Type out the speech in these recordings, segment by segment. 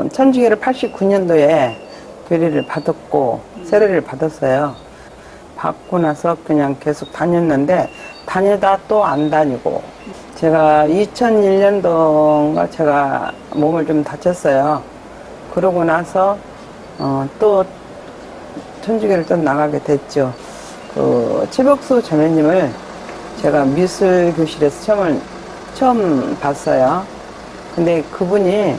천주교를 89년도에 교리를 받았고 세례를 받았어요. 받고 나서 그냥 계속 다녔는데 다니다 또 안 다니고 제가 2001년도인가 제가 몸을 좀 다쳤어요. 그러고 나서 또 천주교를 또 나가게 됐죠. 그 최복수 자매님을 제가 미술교실에서 처음 봤어요. 근데 그분이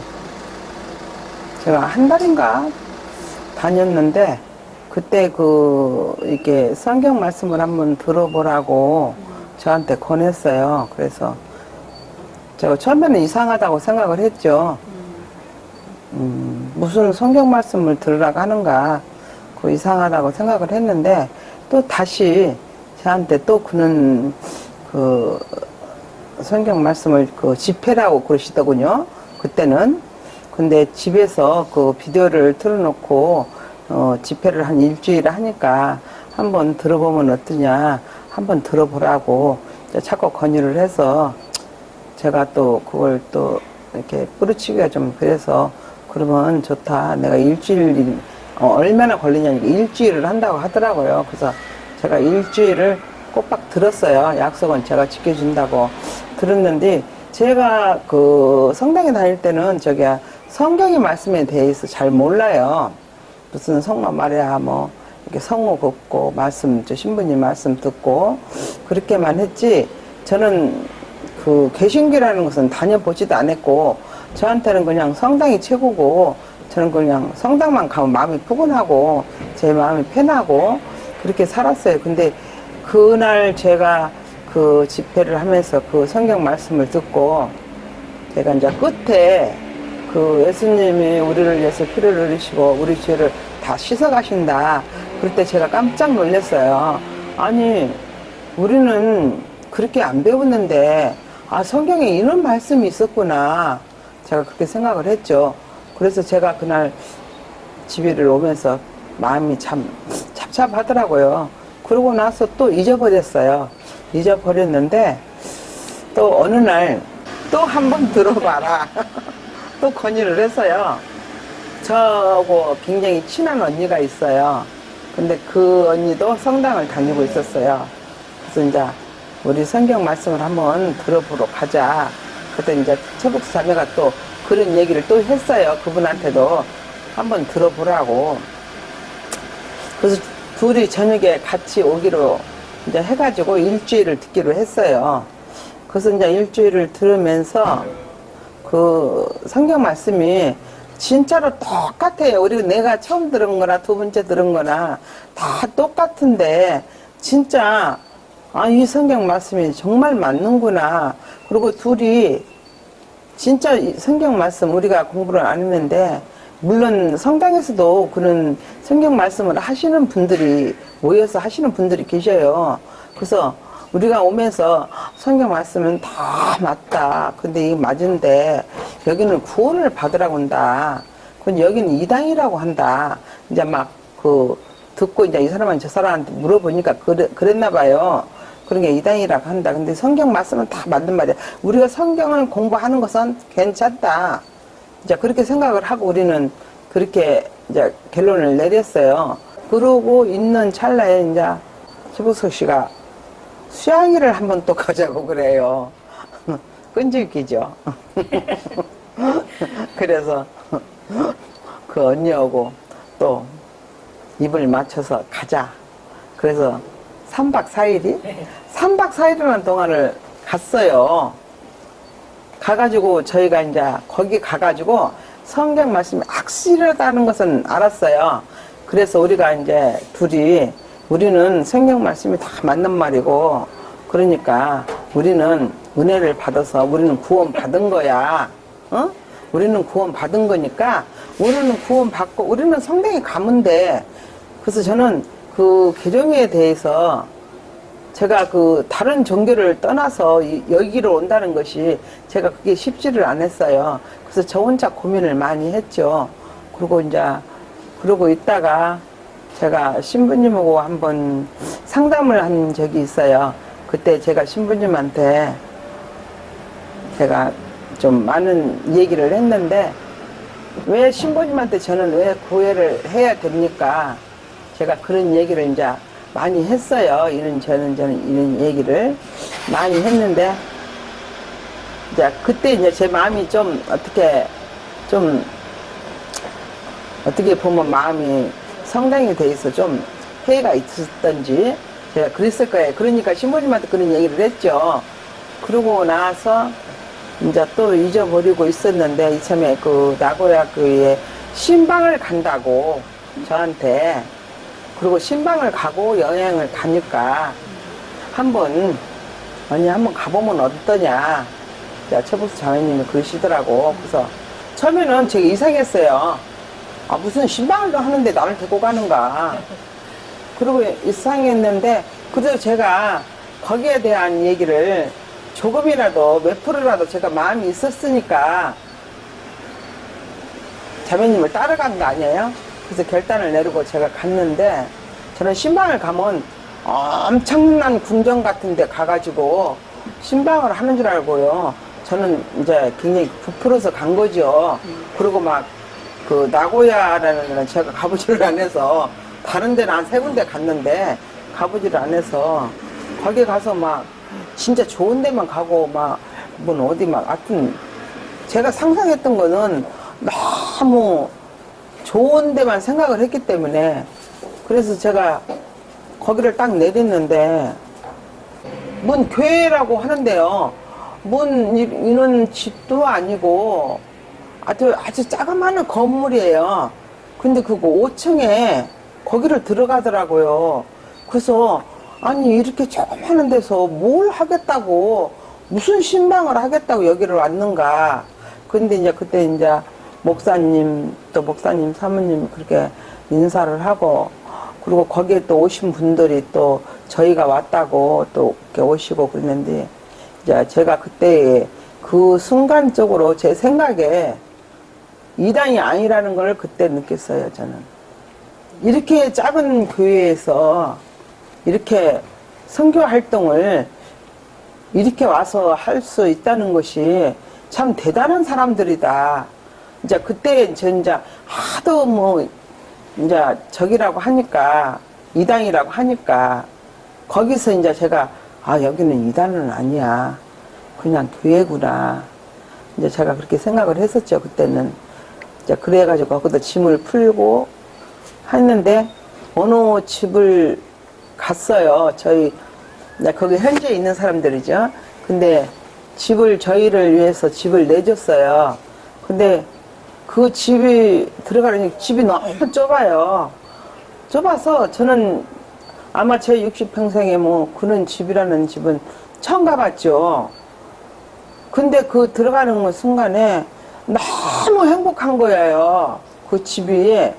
제가 한 달인가 다녔는데 그때 이렇게 성경 말씀을 한번 들어보라고 저한테 권했어요. 그래서 제가 처음에는 이상하다고 생각을 했죠. 무슨 성경 말씀을 들으라고 하는가, 이상하다고 생각을 했는데 또 다시 저한테 또 그는 성경 말씀을 집회라고 그러시더군요. 그때는. 근데 집에서 비디오를 틀어놓고 집회를 한 일주일 하니까 한번 들어보면 어떠냐, 한번 들어보라고 자꾸 권유를 해서 제가 또 그걸 또 이렇게 뿌리치기가 좀 그래서 그러면 좋다. 내가 일주일, 얼마나 걸리냐니까 일주일을 한다고 하더라고요. 그래서 제가 일주일을 꼬박 들었어요. 약속은 제가 지켜준다고 들었는데 제가 성당에 다닐 때는 성경의 말씀에 대해서 잘 몰라요. 무슨 성마 말이야, 이렇게 성호 걷고, 신부님 말씀 듣고, 그렇게만 했지, 저는 개신교라는 것은 다녀보지도 않았고, 저한테는 그냥 성당이 최고고, 저는 그냥 성당만 가면 마음이 푸근하고, 제 마음이 편하고, 그렇게 살았어요. 근데 그날 제가 집회를 하면서 성경 말씀을 듣고, 제가 이제 끝에 예수님이 우리를 위해서 피를 흘리시고 우리 죄를 다 씻어가신다. 그럴 때 제가 깜짝 놀랐어요. 아니, 우리는 그렇게 안 배웠는데, 성경에 이런 말씀이 있었구나. 제가 그렇게 생각을 했죠. 그래서 제가 그날 집에를 오면서 마음이 참 잡잡하더라고요. 그러고 나서 또 잊어버렸어요. 잊어버렸는데, 또 어느 날, 또 한번 들어봐라. 또 권유를 했어요. 저하고 굉장히 친한 언니가 있어요. 근데 그 언니도 성당을 다니고 있었어요. 그래서 이제 우리 성경 말씀을 한번 들어보러 가자. 그때 이제 최복수 자매가 또 그런 얘기를 또 했어요. 그분한테도 한번 들어보라고. 그래서 둘이 저녁에 같이 오기로 이제 해가지고 일주일을 듣기로 했어요. 그래서 이제 일주일을 들으면서 성경 말씀이 진짜로 똑같아요. 내가 처음 들은 거나 두 번째 들은 거나 다 똑같은데 진짜 이 성경 말씀이 정말 맞는구나. 그리고 둘이 진짜 성경 말씀 우리가 공부를 안 했는데 물론 성당에서도 그런 성경 말씀을 하시는 분들이 모여서 하시는 분들이 계셔요. 그래서 우리가 오면서 성경 말씀은 다 맞다. 근데 이게 맞은데 여기는 구원을 받으라고 한다. 근데 여기는 이당이라고 한다. 이제 듣고 이제 이 사람은 저 사람한테 물어보니까 그랬나 봐요. 그런 게 이당이라고 한다. 근데 성경 말씀은 다 맞는 말이야. 우리가 성경을 공부하는 것은 괜찮다. 이제 그렇게 생각을 하고 우리는 그렇게 이제 결론을 내렸어요. 그러고 있는 찰나에 이제 최복수 씨가 수양이를 한번 또 가자고 그래요. 끈질기죠. 그래서 그 언니하고 또 입을 맞춰서 가자. 그래서 3박 4일이? 3박 4일이라는 동안을 갔어요. 가가지고 저희가 이제 거기 가가지고 성경 말씀이 확실하다는 것은 알았어요. 그래서 우리가 이제 우리는 성경 말씀이 다 맞는 말이고, 그러니까 우리는 은혜를 받아서 우리는 구원 받은 거야. 우리는 구원 받은 거니까 우리는 구원 받고 우리는 성당에 가면 돼. 그래서 저는 개종에 대해서 제가 다른 종교를 떠나서 여기로 온다는 것이 제가 그게 쉽지를 않았어요. 그래서 저 혼자 고민을 많이 했죠. 그러고 있다가 제가 신부님하고 한번 상담을 한 적이 있어요. 그때 제가 신부님한테 제가 좀 많은 얘기를 했는데 왜 신부님한테 저는 왜 구애를 해야 됩니까? 제가 그런 얘기를 이제 많이 했어요. 저는 이런 얘기를 많이 했는데, 이제 그때 이제 제 마음이 어떻게 보면 마음이 성장이 돼 있어 좀 회의가 있었던지 제가 그랬을 거예요. 그러니까 신부님한테 그런 얘기를 했죠. 그러고 나서 이제 또 잊어버리고 있었는데 이참에 그 나고야 교회에 신방을 간다고 저한테, 그리고 신방을 가고 여행을 가니까 한번 가보면 어떠냐. 최복수 자매님이 그러시더라고. 그래서 처음에는 제가 이상했어요. 아, 무슨 신방을 하는데 나를 데리고 가는가. 그리고 이상했는데, 그래도 제가 거기에 대한 얘기를 조금이라도, 몇 프로라도 제가 마음이 있었으니까 자매님을 따라간 거 아니에요? 그래서 결단을 내리고 제가 갔는데, 저는 신방을 가면 엄청난 궁전 같은 데 가가지고 신방을 하는 줄 알고요. 저는 이제 굉장히 부풀어서 간 거죠. 그리고 막 그 나고야라는 데는 제가 가보지를 안 해서, 다른 데는 한 3군데 갔는데 가보지를 안 해서 거기 가서 막 진짜 좋은 데만 가고 막 어디 막 하여튼 제가 상상했던 거는 너무 좋은 데만 생각을 했기 때문에, 그래서 제가 거기를 딱 내렸는데, 뭔 교회라고 하는데요, 뭔 이런 집도 아니고 아주 자그마한 건물이에요. 근데 그거 5층에 거기를 들어가더라고요. 그래서 아니 이렇게 조그마한 데서 뭘 하겠다고, 무슨 신방을 하겠다고 여기를 왔는가. 근데 이제 그때 이제 목사님 사모님 그렇게 인사를 하고, 그리고 거기에 또 오신 분들이 또 저희가 왔다고 또 이렇게 오시고 그랬는데, 이제 제가 그때 그 순간적으로 제 생각에 이단이 아니라는 걸 그때 느꼈어요. 저는 이렇게 작은 교회에서 이렇게 선교 활동을 이렇게 와서 할 수 있다는 것이 참 대단한 사람들이다. 이제 그때 저 이제 하도 이제 저기라고 하니까, 이단이라고 하니까, 거기서 이제 제가 여기는 이단은 아니야, 그냥 교회구나. 이제 제가 그렇게 생각을 했었죠. 그때는 이제 그래가지고 거기다 짐을 풀고 했는데, 어느 집을 갔어요. 저희 이제 거기 현지에 있는 사람들이죠. 근데 저희를 위해서 집을 내줬어요. 근데 그 집이 들어가려니 집이 너무 좁아요. 좁아서 저는 아마 제 60평생에 그런 집이라는 집은 처음 가봤죠. 근데 그 들어가는 순간에 너무 행복한 거예요. 그 집이.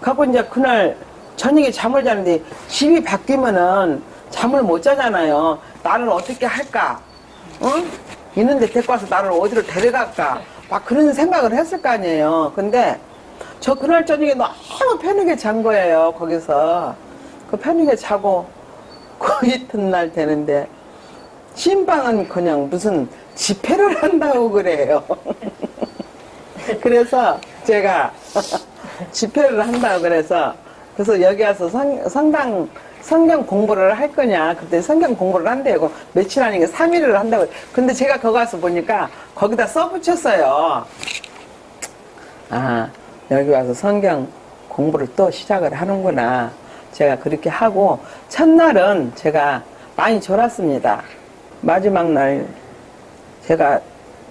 갖고 이제 그날 저녁에 잠을 자는데 집이 바뀌면은 잠을 못 자잖아요. 나를 어떻게 할까? 응? 있는데 데리고 와서 나를 어디로 데려갈까? 막 그런 생각을 했을 거 아니에요. 근데 저 그날 저녁에 너무 편하게 잔 거예요. 거기서. 그 편하게 자고 그 이튿날 되는데 신방은 그냥 무슨 집회를 한다고 그래요. 그래서 제가 집회를 한다고 그래서 여기 와서 성경 공부를 할 거냐. 그때 성경 공부를 한대요. 며칠 아니고 3일을 한다고. 근데 제가 거기 가서 보니까 거기다 써붙였어요. 여기 와서 성경 공부를 또 시작을 하는구나. 제가 그렇게 하고, 첫날은 제가 많이 졸았습니다. 마지막 날 제가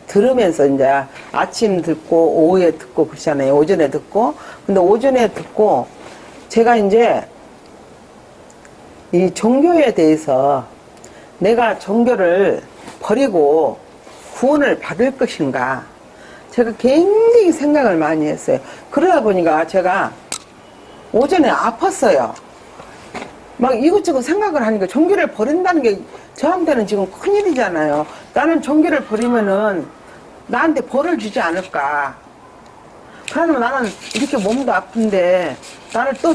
들으면서 이제 아침 듣고 오후에 듣고 그러잖아요. 오전에 듣고. 근데 오전에 듣고 제가 이제 이 종교에 대해서 내가 종교를 버리고 구원을 받을 것인가, 제가 굉장히 생각을 많이 했어요. 그러다 보니까 제가 오전에 아팠어요. 막 이것저것 생각을 하니까 종교를 버린다는 게 저한테는 지금 큰일이잖아요. 나는 종교를 버리면은 나한테 벌을 주지 않을까. 그러면 나는 이렇게 몸도 아픈데 나를 또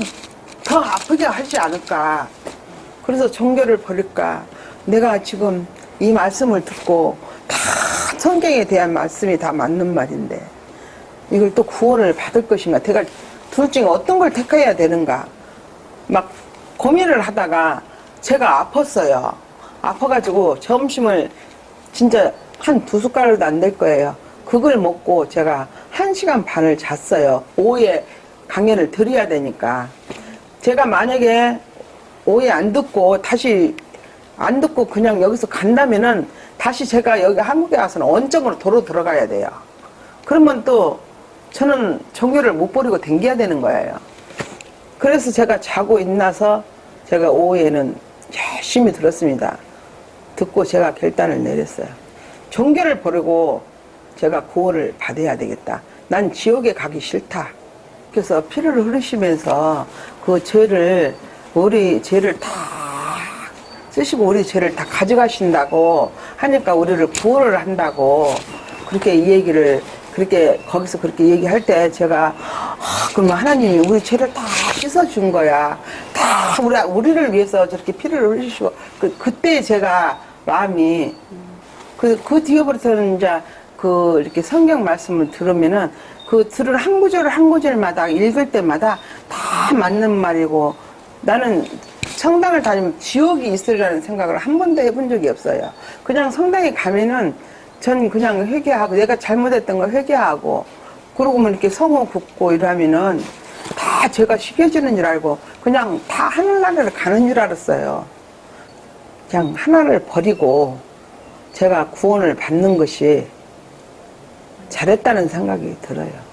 더 아프게 하지 않을까. 그래서 종교를 버릴까. 내가 지금 이 말씀을 듣고 다 성경에 대한 말씀이 다 맞는 말인데 이걸 또 구원을 받을 것인가? 제가 둘 중에 어떤 걸 택해야 되는가? 막 고민을 하다가 제가 아팠어요. 아파가지고 점심을 진짜 한 2숟가락도 안 될 거예요. 그걸 먹고 제가 1시간 반을 잤어요. 오후에 강연을 드려야 되니까. 제가 만약에 오후에 안 듣고 다시 안 듣고 그냥 여기서 간다면은 다시 제가 여기 한국에 와서는 원점으로 도로 들어가야 돼요. 그러면 또 저는 종교를 못 버리고 댕겨야 되는 거예요. 그래서 제가 자고 일어나서 제가 오후에는 열심히 들었습니다. 듣고 제가 결단을 내렸어요. 종교를 버리고 제가 구원을 받아야 되겠다. 난 지옥에 가기 싫다. 그래서 피를 흘리시면서 그 죄를, 우리 죄를 다 쓰시고 우리 죄를 다 가져가신다고 하니까 우리를 구원을 한다고 그렇게 이 얘기를 그렇게 거기서 그렇게 얘기할 때 제가 그러면 하나님이 우리 죄를 다 씻어준 거야. 다 우리를 위해서 저렇게 피를 흘리시고 그때 제가 마음이 그 뒤에부터는 이제 이렇게 성경 말씀을 들으면은 들을 한 구절 한 구절마다 읽을 때마다 다 맞는 말이고 나는 성당을 다니면 지옥이 있으리라는 생각을 한 번도 해본 적이 없어요. 그냥 성당에 가면은 전 그냥 회개하고 내가 잘못했던 걸 회개하고 그러고만 이렇게 성호 굽고 이러면은 다 죄가 쉬겨지는 줄 알고 그냥 다 하늘나라를 가는 줄 알았어요. 그냥 하나를 버리고 제가 구원을 받는 것이 잘했다는 생각이 들어요.